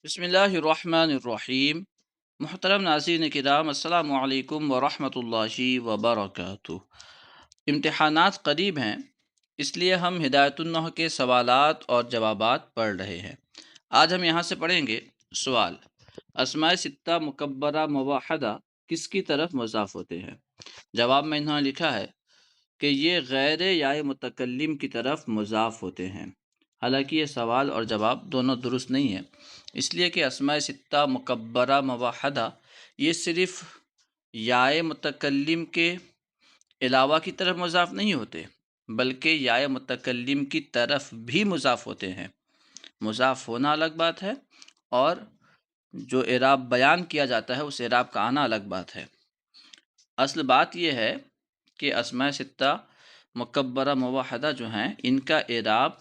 بسم اللہ الرحمن الرحیم۔ محترم ناظرین کرام، السلام علیکم ورحمۃ اللہ وبرکاتہ۔ امتحانات قریب ہیں، اس لیے ہم ہدایت النحو کے سوالات اور جوابات پڑھ رہے ہیں۔ آج ہم یہاں سے پڑھیں گے سوال: اسماء ستہ مکبرہ موحدہ کس کی طرف مضاف ہوتے ہیں؟ جواب میں انہوں نے لکھا ہے کہ یہ غیر یا متکلم کی طرف مضاف ہوتے ہیں۔ حالانکہ یہ سوال اور جواب دونوں درست نہیں ہے، اس لیے کہ اسماء ستہ مکبرہ موحدہ یہ صرف یا متکلم کے علاوہ کی طرف مضاف نہیں ہوتے، بلکہ یا متکلم کی طرف بھی مضاف ہوتے ہیں۔ مضاف ہونا الگ بات ہے، اور جو اعراب بیان کیا جاتا ہے اس اعراب کا آنا الگ بات ہے۔ اصل بات یہ ہے کہ اسماء ستہ مکبرہ موحدہ جو ہیں، ان کا اعراب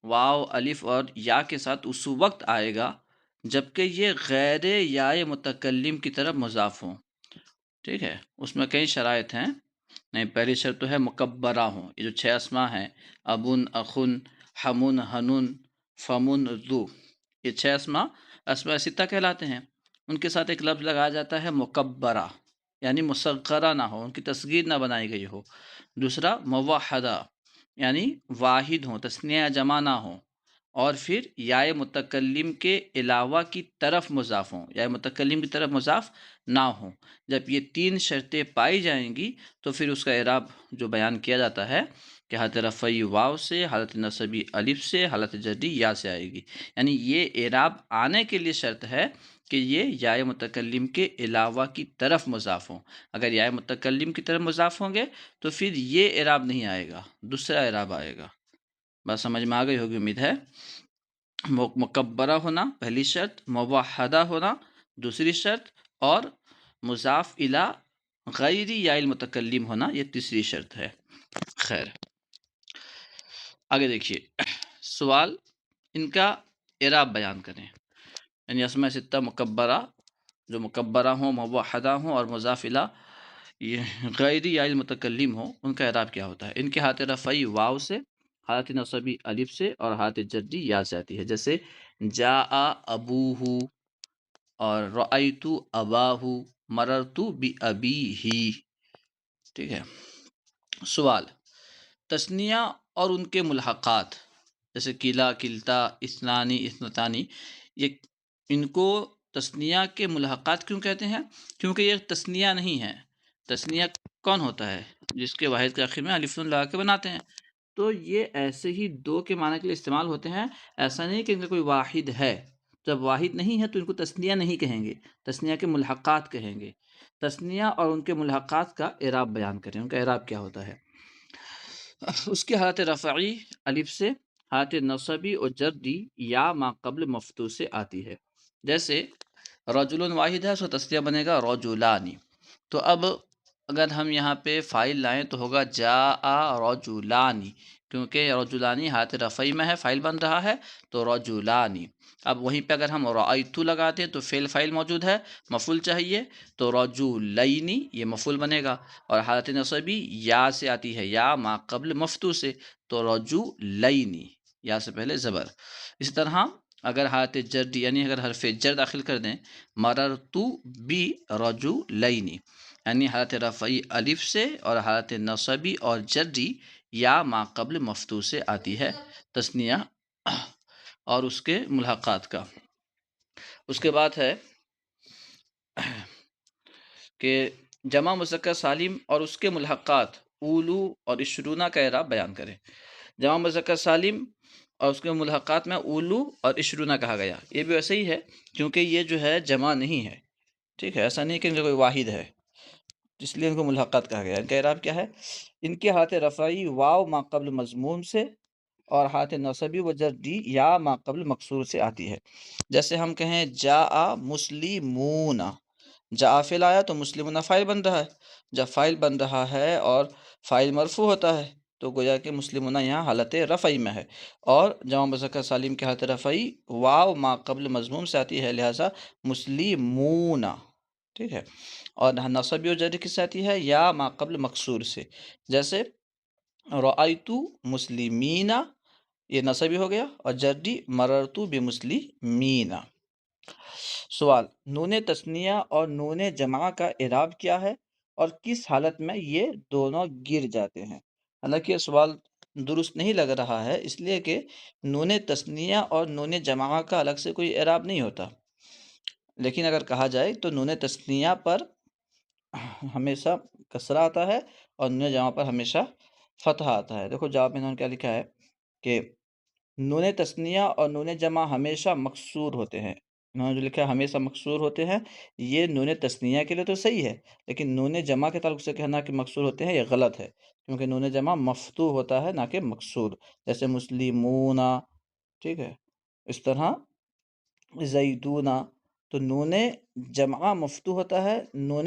واو، الف اور یا کے ساتھ اس وقت آئے گا جبکہ یہ غیر یا متکلم کی طرف مضاف ہوں۔ ٹھیک ہے، اس میں کئی شرائط ہیں۔ نہیں، پہلی شرط تو ہے مکبرہ ہوں۔ یہ جو 6 اسماء ہیں، ابن، اخن، حمن، حنون، فمن، ذو، یہ 6 اسماء ستہ کہلاتے ہیں۔ ان کے ساتھ ایک لفظ لگایا جاتا ہے مکبرہ، یعنی مصغرہ نہ ہو، ان کی تصغیر نہ بنائی گئی ہو۔ دوسرا موحدہ، یعنی واحد ہوں، تثنیہ یا جمع نہ ہو، اور پھر یا متکلم کے علاوہ کی طرف مضاف ہوں، یا متکلم کی طرف مضاف نہ ہوں۔ جب یہ 3 شرطیں پائی جائیں گی تو پھر اس کا اعراب جو بیان کیا جاتا ہے کہ حالت رفعی واو سے، حالت نصبی الف سے، حالت جری یا سے آئے گی۔ یعنی یہ اعراب آنے کے لیے شرط ہے کہ یہ یا متکلم کے علاوہ کی طرف مضاف ہوں۔ اگر یا متکلم کی طرف مضاف ہوں گے تو پھر یہ اعراب نہیں آئے گا، دوسرا اعراب آئے گا۔ بات سمجھ میں آ گئی ہوگی امید ہے۔ مکبرہ ہونا پہلی شرط، موحدہ ہونا دوسری شرط، اور مضاف الی غیر یا المتکلم ہونا یہ تیسری شرط ہے۔ خیر، آگے دیکھیے سوال: ان کا اعراب بیان کریں۔ یعنی اسماء ستہ مکبرہ جو مکبرہ ہوں، موحدہ ہوں اور مضاف الی غیر یا المتکلم ہوں، ان کا اعراب کیا ہوتا ہے؟ ان کے حالت رفعی واو سے، حالت نصبی الف سے اور حالت جری یا سے آتی ہے، جیسے جاء ابوہ اور رأیت اباہ، مررت بأبیہ۔ ٹھیک ہے۔ سوال: تثنیہ اور ان کے ملحقات جیسے کلا، کلتا، اثنانی، اثنتانی، یہ ان کو تثنیہ کے ملحقات کیوں کہتے ہیں؟ کیونکہ یہ تثنیہ نہیں ہے۔ تثنیہ کون ہوتا ہے؟ جس کے واحد کے آخر میں الف نون لگا کے بناتے ہیں۔ تو یہ ایسے ہی دو کے معنی کے لیے استعمال ہوتے ہیں، ایسا نہیں کہ ان کا کوئی واحد ہے۔ جب واحد نہیں ہے تو ان کو تثنیہ نہیں کہیں گے، تثنیہ کے ملحقات کہیں گے۔ تثنیہ اور ان کے ملحقات کا اعراب بیان کریں۔ ان کا اعراب کیا ہوتا ہے؟ اس کی حالت رفعی الف سے، حالت نصبی اور جری یا ما قبل مفتوح سے آتی ہے۔ جیسے رجل واحد ہے، اس کا تثنیہ بنے گا رجلانی۔ تو اب اگر ہم یہاں پہ فاعل لائیں تو ہوگا جاء رجلانی، کیونکہ رجلانی حالت رفعی میں ہے، فاعل بن رہا ہے تو رجلانی۔ اب وہیں پہ اگر ہم رأیت لگا دیں تو فعل فاعل موجود ہے، مفعول چاہیے، تو رجلینی یہ مفعول بنے گا، اور حالت نصبی یا سے آتی ہے، یا ما قبل مفتوح سے، تو رجلینی، یا سے پہلے زبر۔ اسی طرح اگر حالت جر یعنی اگر حرف جر داخل کر دیں، مررتو بی رجلینی، یعنی حالت رفعی الف سے اور حالت نصبی اور جری یا ما قبل مفتوح سے آتی ہے تثنیہ اور اس کے ملحقات کا۔ اس کے بعد ہے کہ جمع مذکر سالم اور اس کے ملحقات اولو اور عشرونہ کا اعراب بیان کریں۔ جمع مذکر سالم اور اس کے ملحقات میں اولو اور عشرونہ کہا گیا، یہ بھی ویسے ہی ہے کیونکہ یہ جو ہے جمع نہیں ہے۔ ٹھیک ہے، ایسا نہیں کہ ان کا کوئی واحد ہے، اس لیے ان کو ملحقات کہا گیا۔ ان کا اعراب کیا ہے؟ ان کی حالت رفعی واو ما قبل مضموم سے اور حالت نصبی و جری یا ما قبل مکسور سے آتی ہے۔ جیسے ہم کہیں جاء مسلمون، جاء فعل آیا تو مسلمون فاعل بن رہا ہے۔ جب فاعل بن رہا ہے اور فاعل مرفوع ہوتا ہے تو گویا کہ مسلمون یہاں حالت رفعی میں ہے، اور جمع مذکر سالم کی حالت رفعی واو ما قبل مضموم سے آتی ہے، لہذا مسلمون۔ ٹھیک ہے، اور نصبی و جری کس سے آتی ہے؟ یا ما قبل مکسور سے، جیسے رأیت مسلمین، یہ نصبی ہو گیا، اور جری مررت بمسلمین۔ سوال: نون تثنیہ اور نون جمع کا اعراب کیا ہے اور کس حالت میں یہ دونوں گر جاتے ہیں؟ حالانکہ یہ سوال درست نہیں لگ رہا ہے، اس لیے کہ نون تثنیہ اور نون جمع کا الگ سے کوئی اعراب نہیں ہوتا، لیکن اگر کہا جائے تو نون تثنیہ پر ہمیشہ کسرہ آتا ہے اور نون جمع پر ہمیشہ فتح آتا ہے۔ دیکھو جواب میں انہوں نے کیا لکھا ہے کہ نون تثنیہ اور نون جمع ہمیشہ مکسور ہوتے ہیں۔ انہوں نے جو لکھا ہے ہمیشہ مکسور ہوتے ہیں، یہ نون تثنیہ کے لیے تو صحیح ہے، لیکن نون جمع کے تعلق سے کہنا کہ مکسور ہوتے ہیں یہ غلط ہے، کیونکہ نون جمع مفتوح ہوتا ہے نہ کہ مکسور، جیسے مسلمون، ٹھیک ہے، اس طرح زیدون۔ تو نون جمع مفتوح ہوتا ہے، نون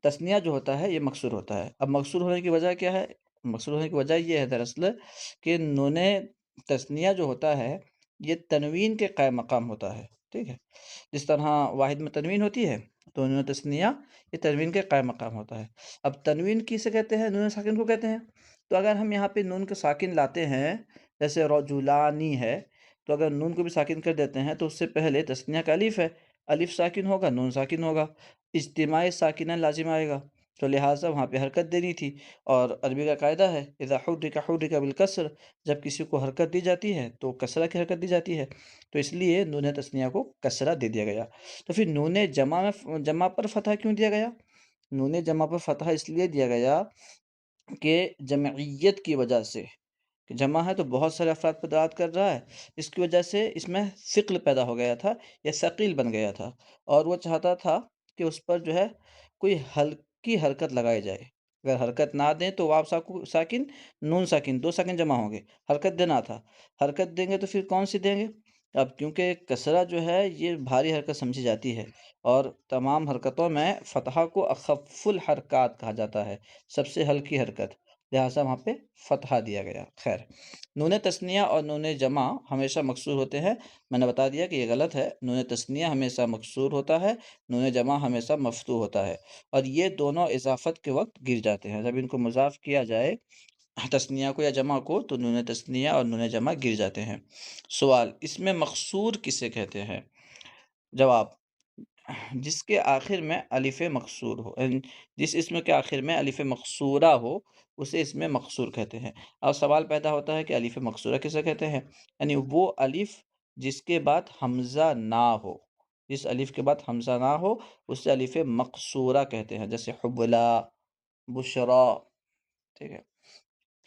تثنیہ جو ہوتا ہے یہ مکسور ہوتا ہے۔ اب مکسور ہونے کی وجہ کیا ہے؟ مکسور ہونے کی وجہ یہ ہے دراصل کہ نون تثنیہ جو ہوتا ہے یہ تنوین کے قائم مقام ہوتا ہے، ٹھیک ہے، جس طرح واحد میں تنوین ہوتی ہے تو نون تثنیہ یہ تنوین کے قائم مقام ہوتا ہے۔ اب تنوین کسے کہتے ہیں؟ نون ساکن کو کہتے ہیں۔ تو اگر ہم یہاں پہ نون کے ساکن لاتے ہیں، جیسے رجلانی ہے، تو اگر نون کو بھی ساکن کر دیتے ہیں تو اس سے پہلے تثنیہ کا الف ہے، الف ساکن ہوگا، نون ساکن ہوگا، اجتماعی ساکنہ لازم آئے گا، تو لہٰذا وہاں پہ حرکت دینی تھی، اور عربی کا قاعدہ ہے اذا حرک حرک بالکسر، جب کسی کو حرکت دی جاتی ہے تو کسرہ کی حرکت دی جاتی ہے، تو اس لیے نون تثنیہ کو کسرہ دے دیا گیا۔ تو پھر نون جمع پر فتح کیوں دیا گیا؟ نون جمع پر فتح اس لیے دیا گیا کہ جمعیت کی وجہ سے، کہ جمع ہے تو بہت سارے افراد پر دلالت کر رہا ہے، اس کی وجہ سے اس میں ثقل پیدا ہو گیا تھا یا ثقیل بن گیا تھا، اور وہ چاہتا تھا کہ اس پر جو ہے کوئی ہلکی حرکت لگائی جائے۔ اگر حرکت نہ دیں تو واو ساکن نون ساکن دو ساکن جمع ہوں گے، حرکت دینا تھا، حرکت دیں گے تو پھر کون سی دیں گے؟ اب کیونکہ کسرہ جو ہے یہ بھاری حرکت سمجھی جاتی ہے، اور تمام حرکتوں میں فتحہ کو اخف الحرکات کہا جاتا ہے، سب سے ہلکی حرکت، لہٰذا وہاں پہ فتحہ دیا گیا۔ خیر، نون تثنیہ اور نون جمع ہمیشہ مکسور ہوتے ہیں، میں نے بتا دیا کہ یہ غلط ہے، نون تثنیہ ہمیشہ مکسور ہوتا ہے، نون جمع ہمیشہ مفتوح ہوتا ہے، اور یہ دونوں اضافت کے وقت گر جاتے ہیں، جب ان کو مضاف کیا جائے تثنیہ کو یا جمع کو تو نون تثنیہ اور نون جمع گر جاتے ہیں۔ سوال: اس میں مقصور کسے کہتے ہیں؟ جواب: جس کے آخر میں الف مقصور ہو، جس اسم کے آخر میں الف مقصورہ ہو اسے اس میں مقصور کہتے ہیں۔ اب سوال پیدا ہوتا ہے کہ الف مقصورہ کسے کہتے ہیں؟ یعنی وہ الف جس کے بعد حمزہ نہ ہو، جس الف کے بعد حمزہ نہ ہو اسے الف مقصورہ کہتے ہیں، جیسے حبلا، بشرا، ٹھیک ہے۔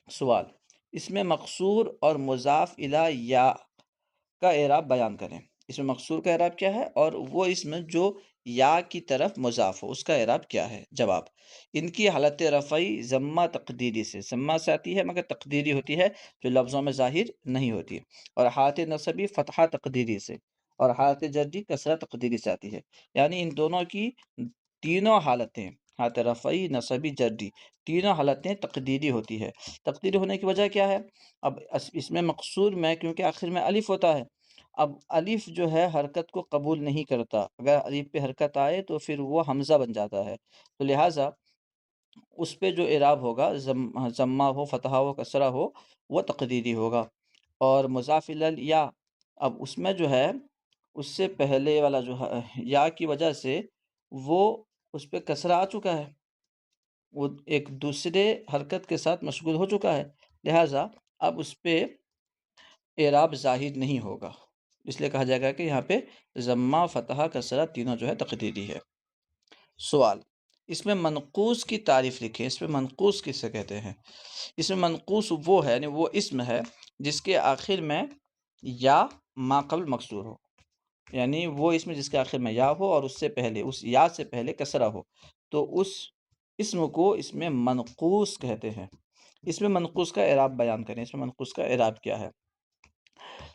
سوال: اس میں مقصور اور مضاف الی یا کا اعراب بیان کریں۔ اس میں مقصور کا اعراب کیا ہے اور وہ اسم جو یا کی طرف مضاف ہو اس کا اعراب کیا ہے؟ جواب: ان کی حالت رفعی ضمہ تقدیری سے، ضمہ سے آتی ہے مگر تقدیری ہوتی ہے جو لفظوں میں ظاہر نہیں ہوتی، اور حالت نصبی فتحہ تقدیری سے، اور حالت جری کسرہ تقدیری سے آتی ہے، یعنی ان دونوں کی تینوں حالتیں، حالت رفعی، نصبی، جری، تینوں حالتیں تقدیری ہوتی ہے۔ تقدیری ہونے کی وجہ کیا ہے؟ اب اس میں مقصور میں کیونکہ آخر میں الف ہوتا ہے، اب الف جو ہے حرکت کو قبول نہیں کرتا، اگر الف پہ حرکت آئے تو پھر وہ حمزہ بن جاتا ہے، تو لہٰذا اس پہ جو اعراب ہوگا ضمہ ہو، فتحہ ہو، کسرہ ہو، وہ تقدیری ہوگا۔ اور مضاف الی یا، اب اس میں جو ہے اس سے پہلے والا جو ہے یا کی وجہ سے وہ اس پہ کسرہ آ چکا ہے، وہ ایک دوسرے حرکت کے ساتھ مشغول ہو چکا ہے، لہٰذا اب اس پہ اعراب ظاہر نہیں ہوگا، اس لیے کہا جائے گا کہ یہاں پہ ضمہ، فتحہ، کسرہ تینوں جو ہے تقدیری ہے۔ سوال: اس میں منقوص کی تعریف لکھیں۔ اس میں منقوص کسے کہتے ہیں؟ اس میں منقوص وہ ہے، یعنی وہ اسم ہے جس کے آخر میں یا ما قبل مکسور ہو، یعنی وہ اسم جس کے آخر میں یا ہو اور اس سے پہلے، اس یا سے پہلے کسرہ ہو، تو اس اسم کو اس میں منقوص کہتے ہیں۔ اس میں منقوص کا اعراب بیان کریں۔ اس میں منقوص کا اعراب کیا ہے؟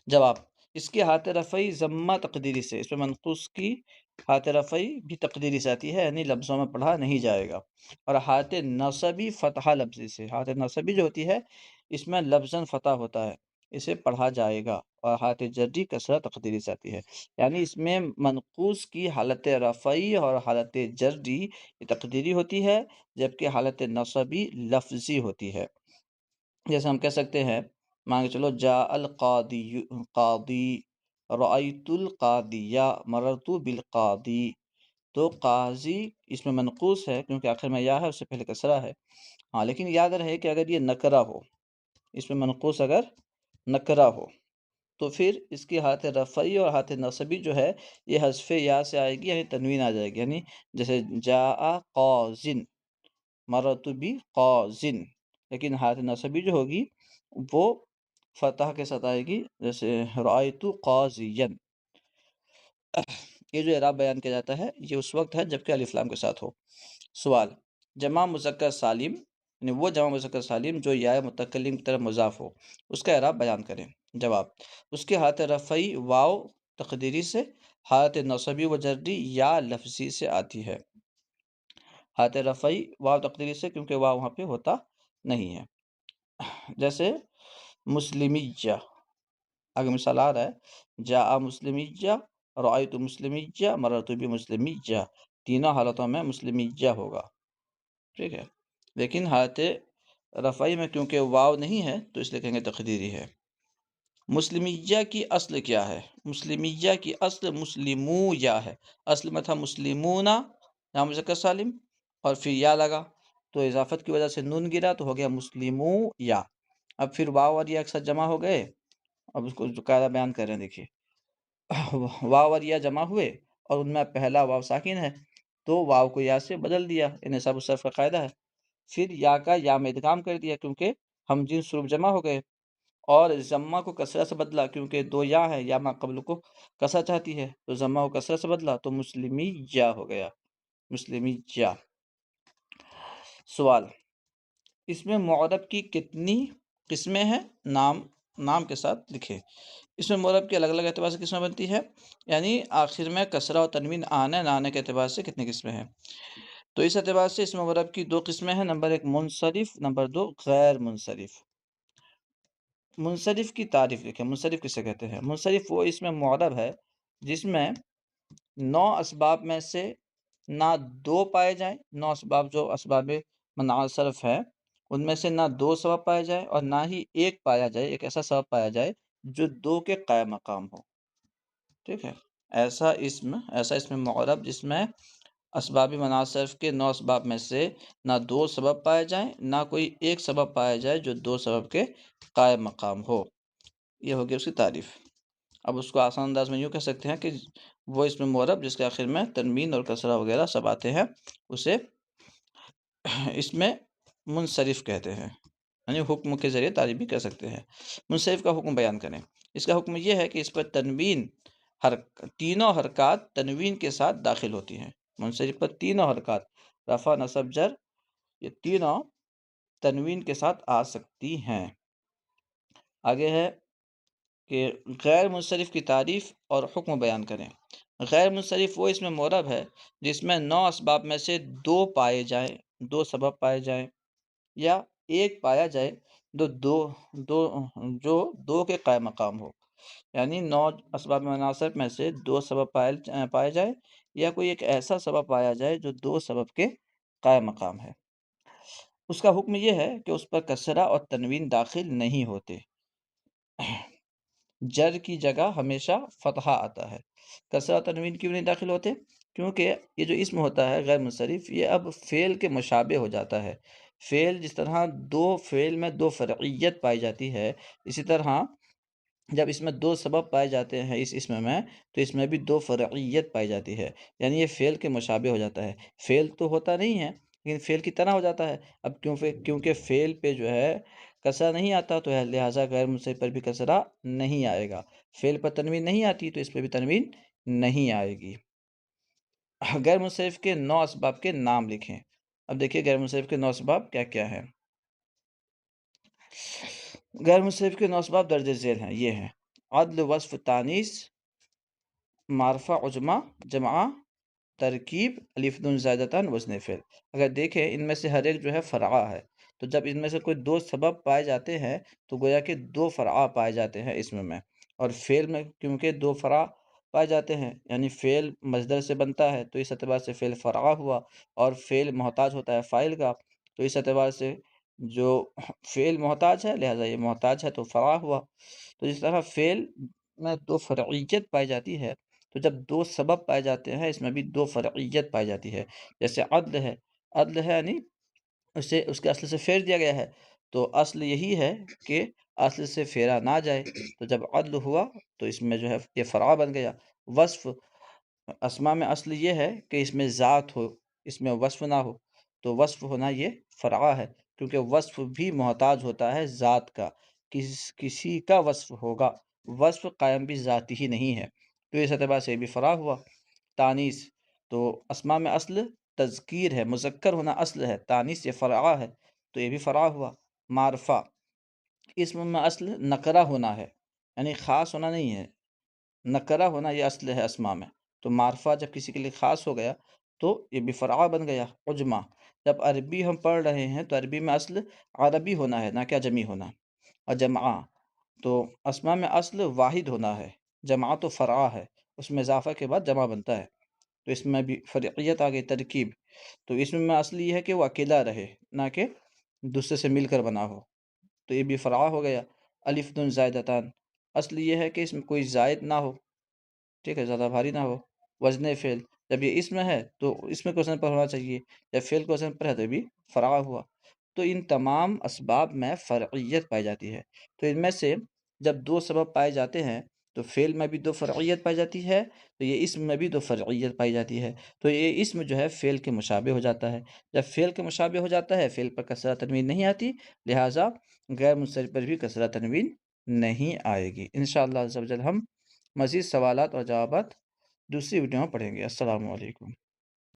جواب: اس کی حالت رفعی ضمہ تقدیری سے، اس میں منقوص کی حالت رفعی بھی تقدیری سے آتی ہے، یعنی لفظوں میں پڑھا نہیں جائے گا، اور حالت نصبی فتحہ لفظی سے، حالت نصبی جو ہوتی ہے اس میں لفظاً فتح ہوتا ہے، اسے پڑھا جائے گا، اور حالت جری کسرہ تقدیری سے آتی ہے، یعنی اس میں منقوص کی حالت رفعی اور حالت جری تقدیری ہوتی ہے، جبکہ حالت نصبی لفظی ہوتی ہے۔ جیسے ہم کہہ سکتے ہیں، مان کے چلو جاء القاضی، قاضی رأیت القاضیہ مررت بالقاضی، تو قاضی اس میں منقوص ہے کیونکہ آخر میں یا ہے، اس سے پہلے کسرہ ہے. ہاں لیکن یاد رہے کہ اگر یہ نکرہ ہو، اس میں منقوص اگر نکرہ ہو تو پھر اس کی حالت رفعی اور حالت نصبی جو ہے یہ حذف یا سے آئے گی، یعنی تنوین آ جائے گی. یعنی جیسے جاء قاضن، مررت بقاضن، لیکن حالت نصبی جو ہوگی وہ فتح کے ساتھ آئے گی، جیسے رأیت قاضین. یہ جو اعراب بیان کیا جاتا ہے یہ اس وقت ہے جبکہ الف لام کے ساتھ ہو. سوال، جمع مذکر سالم، یعنی وہ جمع مذکر سالم جو یا متکلم کی طرف مضاف ہو، اس کا اعراب بیان کریں. جواب، اس کی حالت رفعی واو تقدیری سے، حالت نصبی و جری یا لفظی سے آتی ہے. حالت رفعی واو تقدیری سے کیونکہ واو وہاں پہ ہوتا نہیں ہے. جیسے مسلمیہ، اگر مثال آ رہا ہے جاء مسلمیہ، رأیت مسلمیہ، مررت بمسلمیہ، تینوں حالتوں میں مسلمیہ ہوگا. ٹھیک ہے، لیکن حالت رفعی میں کیونکہ واو نہیں ہے تو اس لیے کہیں گے تقدیری ہے. مسلمیہ کی اصل کیا ہے؟ مسلمیہ کی اصل مسلمو یا ہے. اصل میں تھا مسلمونا یا مذکر سالم اور پھر یا لگا تو اضافت کی وجہ سے نون گرا تو ہو گیا مسلمو یا. اب پھر واو اور یا ایک ساتھ جمع ہو گئے. اب اس کو جو قاعدہ بیان کر رہے ہیں دیکھیے، واو اور یا جمع ہوئے اور ان میں پہلا واو ساکن ہے تو واو کو یا سے بدل دیا، ان نصب الصرف کا قاعدہ ہے. پھر یا کا یا میں ادغام کر دیا کیونکہ ہم جن حروف جمع ہو گئے، اور ضمہ کو کسرہ سے بدلا کیونکہ دو یا ہے، یا ما قبل کو کسرہ چاہتی ہے تو ضمہ کو کسرہ سے بدلا تو مسلمی یا ہو گیا، مسلمی یا. سوال، اس میں معرب کی کتنی قسمیں ہیں؟ نام کے ساتھ لکھے. اس میں معرب کی الگ الگ اعتبار سے قسمیں بنتی ہے، یعنی آخر میں کسرہ اور تنوین آنے نہ آنے کے اعتبار سے کتنی قسمیں ہیں. تو اس اعتبار سے اس میں معرب کی دو قسمیں ہیں، نمبر ایک منصرف، نمبر دو غیر منصرف. منصرف کی تعریف لکھیں. منصرف کسے کہتے ہیں؟ منصرف وہ اس میں معرب ہے جس میں 9 اسباب میں سے نہ 2 پائے جائیں، 9 اسباب جو اسباب منع صرف ہے ان میں سے نہ 2 سبب پائے جائے اور نہ ہی ایک پایا جائے، ایک ایسا سبب پایا جائے جو 2 کے قائم مقام ہو. ٹھیک ہے، ایسا اسم معرب جس میں اسباب منع صرف کے 9 اسباب میں سے نہ 2 سبب پائے جائیں، نہ کوئی ایک سبب پایا جائے جو 2 سبب کے قائم مقام ہو. یہ ہوگی اس کی تعریف. اب اس کو آسان انداز میں یوں کہہ سکتے ہیں کہ وہ اسم معرب جس کے آخر میں تنوین اور کسرہ وغیرہ سب آتے ہیں اسے اس میں منصرف کہتے ہیں، یعنی حکم کے ذریعے تعریف بھی کر سکتے ہیں. منصرف کا حکم بیان کریں. اس کا حکم یہ ہے کہ اس پر تنوین تینوں حرکات تنوین کے ساتھ داخل ہوتی ہیں. منصرف پر تینوں حرکات رفع نصب جر یہ تینوں تنوین کے ساتھ آ سکتی ہیں. آگے ہے کہ غیر منصرف کی تعریف اور حکم بیان کریں. غیر منصرف وہ اس میں معرب ہے جس میں 9 اسباب میں سے 2 پائے جائیں، 2 سبب پائے جائیں یا ایک پایا جائے جو 2 کے قائم مقام ہو. یعنی 9 اسباب مناصب میں سے 2 سبب پائے جائے یا کوئی ایک ایسا سبب پایا جائے جو 2 سبب کے قائم مقام ہے. اس کا حکم یہ ہے کہ اس پر کسرہ اور تنوین داخل نہیں ہوتے. جر کی جگہ ہمیشہ فتحہ آتا ہے. کسرہ تنوین کیوں نہیں داخل ہوتے؟ کیونکہ یہ جو اسم ہوتا ہے غیر منصرف یہ اب فعل کے مشابہ ہو جاتا ہے. فعل جس طرح فعل میں 2 فرعیت پائی جاتی ہے، اسی طرح جب اس میں 2 سبب پائے جاتے ہیں اس اسم میں تو اس میں بھی 2 فرعیت پائی جاتی ہے، یعنی یہ فعل کے مشابہ ہو جاتا ہے. فعل تو ہوتا نہیں ہے لیکن فعل کی طرح ہو جاتا ہے. اب کیونکہ فعل پہ جو ہے کسرہ نہیں آتا تو لہٰذا غیر منصرف پر بھی کسرہ نہیں آئے گا. فعل پر تنوین نہیں آتی تو اس پہ بھی تنوین نہیں آئے گی. غیر منصرف کے 9 اسباب کے نام لکھیں. اب دیکھیے غیر منصرف کے 9 اسباب کیا کیا ہیں. غیر منصرف کے 9 اسباب درج ذیل ہیں، یہ ہیں: عدل، وصف، تانیث، معرفہ، عجمہ، جمع، ترکیب، الف نون زائدتان، وزن فعل. اگر دیکھیں ان میں سے ہر ایک جو ہے فرع ہے، تو جب ان میں سے کوئی 2 سبب پائے جاتے ہیں تو گویا کہ 2 فرع پائے جاتے ہیں اسم میں. اور فعل میں کیونکہ 2 فرع پائے جاتے ہیں یعنی فعل مصدر سے بنتا ہے تو اس اعتبار سے فعل فرع ہوا، اور فعل محتاج ہوتا ہے فاعل کا تو اس اعتبار سے جو فعل محتاج ہے لہٰذا یہ محتاج ہے تو فرع ہوا. تو جس طرح فعل میں دو فرعیت پائی جاتی ہے، تو جب دو سبب پائے جاتے ہیں اس میں بھی دو فرعیت پائی جاتی ہے۔ جیسے عدل ہے یعنی اسے اس کے اصل سے پھیر دیا گیا ہے، تو اصل یہی ہے کہ اصل سے پھیرا نہ جائے، تو جب عدل ہوا تو اس میں جو ہے یہ فرع بن گیا۔ وصف، اسما میں اصل یہ ہے کہ اس میں ذات ہو، اس میں وصف نہ ہو، تو وصف ہونا یہ فرع ہے، کیونکہ وصف بھی محتاج ہوتا ہے ذات کا، کسی کا وصف ہوگا، وصف قائم بھی ذاتی ہی نہیں ہے، تو اس اعتبار سے یہ بھی فرع ہوا۔ تانیث، تو اسما میں اصل تذکیر ہے، مذکر ہونا اصل ہے، تانیث یہ فرع ہے، تو یہ بھی فرع ہوا۔ معرفہ، اسم میں اصل نکرہ ہونا ہے، یعنی خاص ہونا نہیں ہے، نکرہ ہونا یہ اصل ہے اسما میں، تو معرفہ جب کسی کے لیے خاص ہو گیا تو یہ بھی فرع بن گیا۔ عجمہ، جب عربی ہم پڑھ رہے ہیں تو عربی میں اصل عربی ہونا ہے، نہ کہ جمی ہونا۔ اور جمعہ، تو اسما میں اصل واحد ہونا ہے، جمع تو فرع ہے، اس میں اضافہ کے بعد جمع بنتا ہے، تو اس میں بھی فرعیت آ گئی۔ ترکیب، تو اس میں اصل یہ ہے کہ وہ اکیلا رہے، نہ کہ دوسرے سے مل کر بنا ہو، تو یہ بھی فرع ہو گیا۔ الف نون زائدتان، اصل یہ ہے کہ اس میں کوئی زائد نہ ہو، ٹھیک ہے، زیادہ بھاری نہ ہو۔ وزن فعل، جب یہ اسم ہے تو اسم کو وزن پر ہونا چاہیے، جب فعل کو وزن پر ہے تو یہ بھی فرع ہوا۔ تو ان تمام اسباب میں فرعیت پائی جاتی ہے، تو ان میں سے جب دو سبب پائے جاتے ہیں تو فعل میں بھی دو فرعیت پائی جاتی ہے، تو یہ اسم میں بھی دو فرعیت پائی جاتی ہے، تو یہ اسم جو ہے فعل کے مشابہ ہو جاتا ہے۔ جب فعل کے مشابہ ہو جاتا ہے، فعل پر کسرہ تنوین نہیں آتی، لہٰذا غیر منصرف پر بھی کسرہ تنوین نہیں آئے گی۔ انشاءاللہ عز و جل ہم مزید سوالات اور جوابات دوسری ویڈیو میں پڑھیں گے۔ السلام علیکم۔